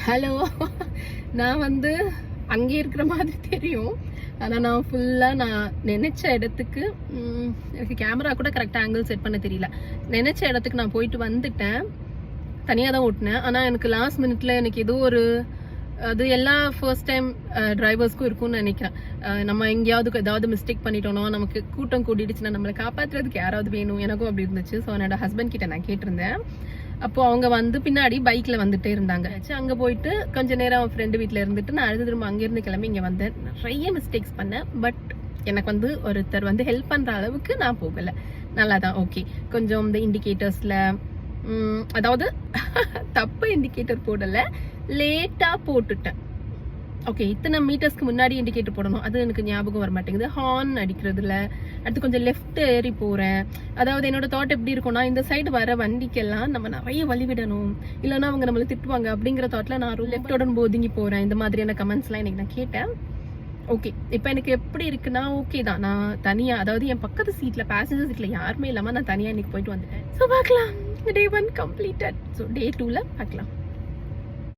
Hello. நான் வந்து அங்கே இருக்கிற மாதிரி தெரியும். ஆனால் நான் ஃபுல்லாக நான் நினைச்ச இடத்துக்கு எனக்கு கேமரா கூட கரெக்டாக ஆங்கிள் செட் பண்ண தெரியல. நினைச்ச இடத்துக்கு நான் போயிட்டு வந்துட்டேன். தனியாக தான் ஓட்டினேன். ஆனால் எனக்கு லாஸ்ட் மினிட்ல எனக்கு ஏதோ ஒரு அது எல்லா ஃபர்ஸ்ட் டைம் டிரைவர்ஸ்க்கும் இருக்கும்னு நினைக்கிறேன். நம்ம எங்கேயாவது ஏதாவது மிஸ்டேக் பண்ணிட்டோம்னா நமக்கு கூட்டம் கூட்டிடுச்சுன்னா நம்மளை காப்பாற்றுறதுக்கு யாராவது வேணும். எனக்கும் அப்படி இருந்துச்சு. ஸோ என்னோட ஹஸ்பண்ட் கிட்ட நான் கேட்டிருந்தேன். அப்போ அவங்க வந்து பின்னாடி பைக்ல வந்துட்டே இருந்தாங்க. அங்க போயிட்டு கொஞ்ச நேரம் ஃப்ரெண்டு வீட்டுல இருந்துட்டு நான் அடுத்து திரும்ப அங்கிருந்து கிளம்பி இங்க வந்தேன். நிறைய மிஸ்டேக்ஸ் பண்ணேன். பட் எனக்கு வந்து ஒருத்தர் வந்து ஹெல்ப் பண்ற அளவுக்கு நான் போகல. நல்லாதான் ஓகே. கொஞ்சம் இந்த இண்டிகேட்டர்ஸ்ல அதாவது தப்பு இண்டிகேட்டர் போடல, லேட்டா போட்டுட்டேன். ஓகே, இத்தனை மீட்டர்ஸ்க்கு முன்னாடி இண்டிகேட்டர் போடணும், அது எனக்கு ஞாபகம் வர மாட்டேங்குது. ஹார்ன் அடிக்கிறதுல அடுத்து கொஞ்சம் லெஃப்ட் ஏறி போறேன். அதாவது என்னோட தாட் எப்படி இருக்கும்னா, இந்த சைடு வர வண்டிக்கெல்லாம் நம்ம நிறைய வழி விடணும், இல்லைன்னா அவங்க நம்மளை திட்டுவாங்க அப்படிங்கிற தாட்ல நான் லெஃப்டோட ஒதுங்கி போறேன். இந்த மாதிரியான கமெண்ட்ஸ் எல்லாம் எனக்கு நான் கேட்டேன். ஓகே, இப்போ எனக்கு எப்படி இருக்குன்னா ஓகே தான். நான் தனியா, அதாவது என் பக்கத்து சீட்ல பேசஞ்சர் சீட்ல யாருமே இல்லாம நான் தனியா இன்னைக்கு போயிட்டு வந்துட்டேன். ஸோ பார்க்கலாம். டே 1 கம்ப்ளீட்டட். ஸோ டே 2ல பார்க்கலாம்.